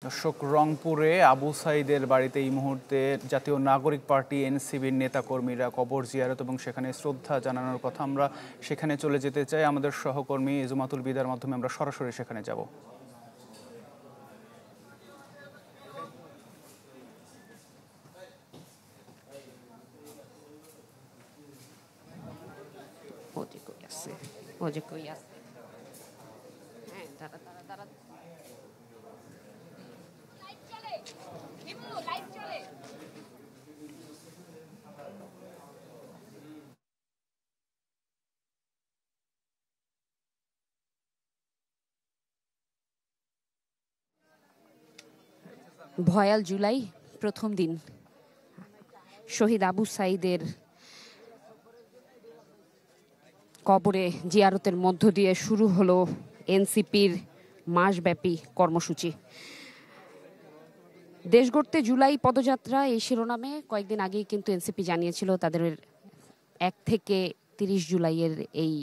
দর্শক, রংপুরে আবু সাঈদের বাড়িতে এই মুহূর্তে জাতীয় নাগরিক পার্টি এনসিবির নেতাকর্মীরা কবর জিয়ারত এবং সেখানে শ্রদ্ধা জানানোর কথা। আমরা সেখানে চলে যেতে চাই। আমাদের সহকর্মী এজুমাতুল বিদার মাধ্যমে আমরা সরাসরি সেখানে যাব। ভয়াল জুলাই প্রথম দিন শহীদ আবু সাঈদের কবরে জিয়ারতের মধ্য দিয়ে শুরু হলো এনসিপির মাসব্যাপী কর্মসূচি। দেশ গড়তে জুলাই পদযাত্রা এই শিরোনামে কয়েকদিন আগেই কিন্তু এনসিপি জানিয়েছিল তাদের 1 থেকে 30 জুলাইয়ের এই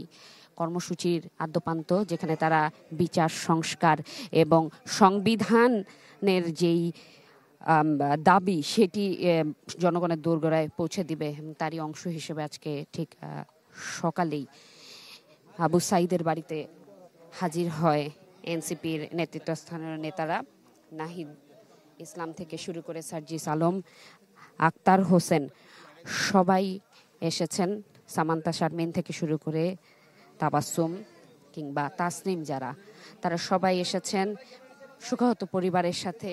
কর্মসূচির আদ্যপান্ত, যেখানে তারা বিচার সংস্কার এবং সংবিধানের যেই দাবি সেটি জনগণের দোরগোড়ায় পৌঁছে দিবে। তারই অংশ হিসেবে আজকে ঠিক সকালেই আবু সাঈদের বাড়িতে হাজির হয় এনসিপির নেতৃত্বস্থানীয় নেতারা। নাহিদ ইসলাম থেকে শুরু করে সার্জিস আলম, আক্তার হোসেন সবাই এসেছেন। সামান্তা শারমিন থেকে শুরু করে তাবাসসুম কিংবা তাসনিম, যারা তারা সবাই এসেছেন শোকাহত পরিবারের সাথে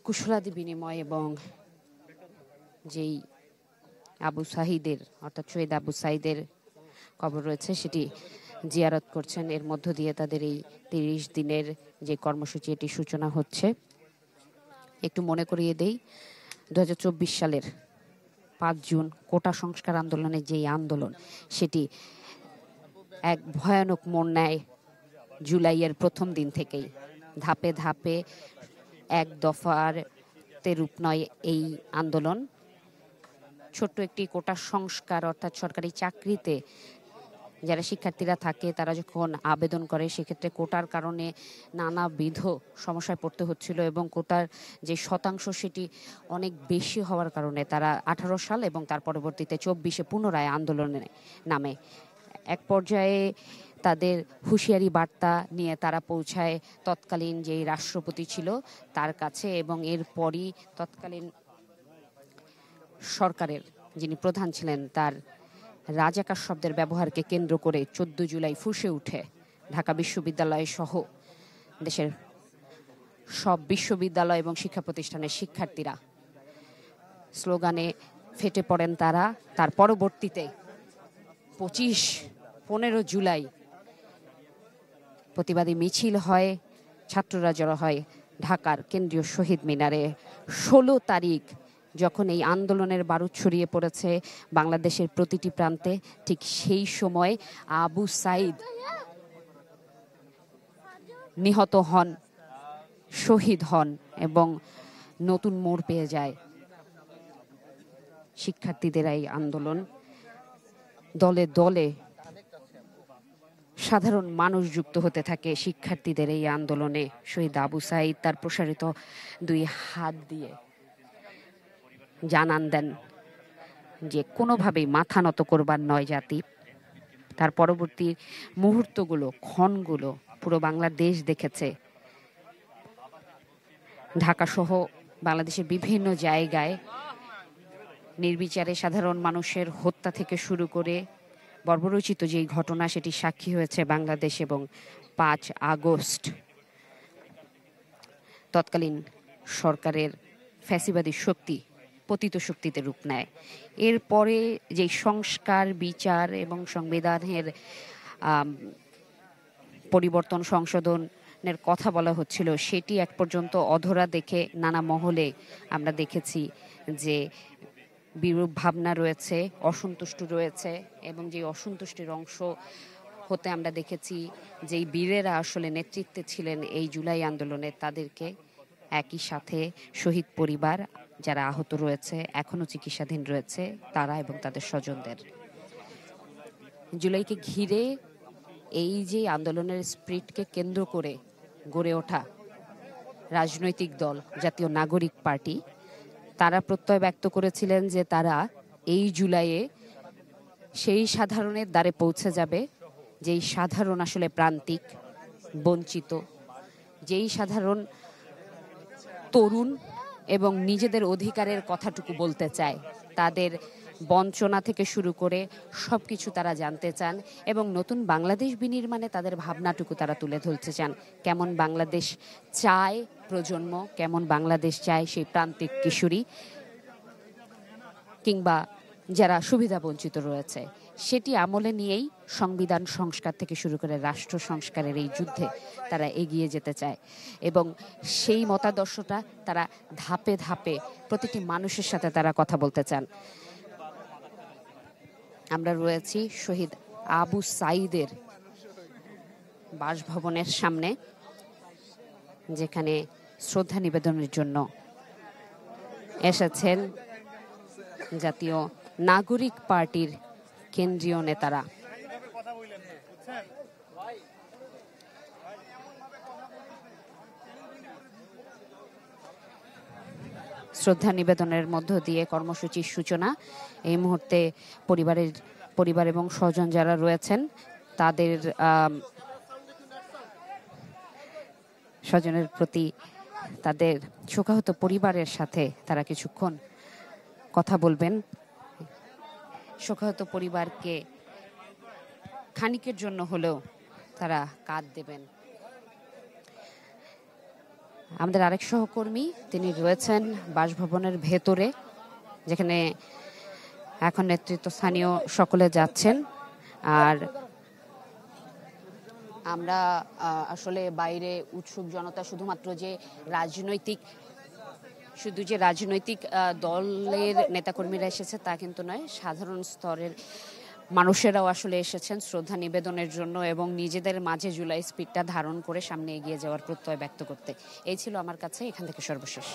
কুশলাদি বিনিময় এবং যেই আবু সাঈদের অর্থাৎ শহীদ আবু সাঈদের কবর রয়েছে সেটি জিয়ারত করছেন। এর মধ্য দিয়ে তাদের এই 30 দিনের যে কর্মসূচি এটি সূচনা হচ্ছে। একটু মনে করিয়ে দেই, 2024 সালের 5 জুন কোটা সংস্কার আন্দোলনের যেই আন্দোলন সেটি এক ভয়ানক মোড় নেয় জুলাইয়ের প্রথম দিন থেকেই। ধাপে ধাপে এক দফার রূপ নয় এই আন্দোলন। ছোট্ট একটি কোটা সংস্কার অর্থাৎ সরকারি চাকরিতে যারা শিক্ষার্থীরা থাকে তারা যখন আবেদন করে সেক্ষেত্রে কোটার কারণে নানাবিধ সমস্যায় পড়তে হচ্ছিল এবং কোটার যে শতাংশ সেটি অনেক বেশি হওয়ার কারণে তারা 18 সাল এবং তার পরবর্তীতে 24-এ পুনরায় আন্দোলনে নামে। এক পর্যায়ে তাদের হুঁশিয়ারি বার্তা নিয়ে তারা পৌঁছায় তৎকালীন যেই রাষ্ট্রপতি ছিল তার কাছে এবং এরপরই তৎকালীন সরকারের যিনি প্রধান ছিলেন তার রাজাকার শব্দের ব্যবহারকে কেন্দ্র করে 14 জুলাই ফুঁসে উঠে ঢাকা বিশ্ববিদ্যালয় সহ দেশের সব বিশ্ববিদ্যালয় এবং শিক্ষা প্রতিষ্ঠানের শিক্ষার্থীরা স্লোগানে ফেটে পড়েন তারা। তার পরবর্তীতে 15 জুলাই প্রতিবাদী মিছিল হয়, ছাত্ররা জড়ো হয় ঢাকার কেন্দ্রীয় শহীদ মিনারে। 16 তারিখ যখন এই আন্দোলনের বারুদ ছড়িয়ে পড়েছে বাংলাদেশের প্রতিটি প্রান্তে, ঠিক সেই সময় আবু সাঈদ নিহত হন, শহীদ হন এবং নতুন মোড় পেয়ে যায় শিক্ষার্থীদের এই আন্দোলন। দলে দলে সাধারণ মানুষ যুক্ত হতে থাকে শিক্ষার্থীদের এই আন্দোলনে। শহীদ আবু সাঈদ তার প্রসারিত 2 হাত দিয়ে জানান দেন যে কোনোভাবেই মাথা নত করবার নয় জাতি। তার পরবর্তী মুহূর্তগুলো, ক্ষণগুলো পুরো বাংলাদেশ দেখেছে। ঢাকা সহ বাংলাদেশের বিভিন্ন জায়গায় নির্বিচারে সাধারণ মানুষের হত্যা থেকে শুরু করে বর্বরোচিত যেই ঘটনা সেটি সাক্ষী হয়েছে বাংলাদেশ। এবং 5 আগস্ট তৎকালীন সরকারের ফ্যাসিবাদী শক্তি পতিত শক্তিতে রূপ নেয়। এরপরে যে সংস্কার, বিচার এবং সংবিধানের পরিবর্তন, সংশোধনের কথা বলা হচ্ছিল সেটি এক পর্যন্ত অধরা দেখে নানা মহলে আমরা দেখেছি যে বিরূপ ভাবনা রয়েছে, অসন্তুষ্ট রয়েছে এবং যে অসন্তুষ্টির অংশ হতে আমরা দেখেছি যেই বীরেরা আসলে নেতৃত্বে ছিলেন এই জুলাই আন্দোলনে তাদেরকে, একই সাথে শহীদ পরিবার যারা আহত রয়েছে, এখনো চিকিৎসাধীন রয়েছে তারা এবং তাদের স্বজনদের। জুলাইকে ঘিরে এই যে আন্দোলনের স্পিরিটকে কেন্দ্র করে গড়ে ওঠা রাজনৈতিক দল জাতীয় নাগরিক পার্টি, তারা প্রত্যয় ব্যক্ত করেছিলেন যে তারা এই জুলাইয়ে সেই সাধারণের দ্বারে পৌঁছে যাবে, যেই সাধারণ আসলে প্রান্তিক, বঞ্চিত, যেই সাধারণ তরুণ এবং নিজেদের অধিকারের কথাটুকু বলতে চায়। তাদের বঞ্চনা থেকে শুরু করে সব কিছু তারা জানতে চান এবং নতুন বাংলাদেশ বিনির্মাণে তাদের ভাবনাটুকু তারা তুলে ধরতে চান। কেমন বাংলাদেশ চায় প্রজন্ম, কেমন বাংলাদেশ চায় সেই প্রান্তিক কিশোরী কিংবা যারা সুবিধা বঞ্চিত রয়েছে, সেটি আমলে নিয়েই সংবিধান সংস্কার থেকে শুরু করে রাষ্ট্র সংস্কারের এই যুদ্ধে তারা এগিয়ে যেতে চায় এবং সেই মতাদর্শটা তারা ধাপে ধাপে প্রতিটি মানুষের সাথে তারা কথা বলতে চান। আমরা রয়েছি শহীদ আবু সাঈদের বাসভবনের সামনে, যেখানে শ্রদ্ধা নিবেদনের জন্য এসেছেন জাতীয় নাগরিক পার্টির কেন্দ্রীয় নেতারা। শ্রদ্ধা নিবেদনের মধ্য দিয়ে কর্মসূচির সূচনা। এই মুহূর্তে পরিবার এবং স্বজন যারা রয়েছেন তাদের স্বজনের প্রতি, তাদের শোকাহত পরিবারের সাথে তারা কিছুক্ষণ কথা বলবেন, শোকাহত পরিবারকে খানিকের জন্য হলেও তারা কাঁধ দেবেন। আমাদের আরেক সহকর্মী তিনি রয়েছেন বাসভবনের ভেতরে, যেখানে এখন নেতৃত্বস্থানীয় সকলে যাচ্ছেন। আর আমরা আসলে বাইরে উৎসুক জনতা, শুধুমাত্র যে রাজনৈতিক দলের নেতাকর্মীরা এসেছে তা কিন্তু নয়, সাধারণ স্তরের মানুষেরাও আসলে এসেছেন শ্রদ্ধা নিবেদনের জন্য এবং নিজেদের মাঝে জুলাই স্পিরিটটা ধারণ করে সামনে এগিয়ে যাওয়ার প্রত্যয় ব্যক্ত করতে। এই ছিল আমার কাছে এখান থেকে সর্বশেষ।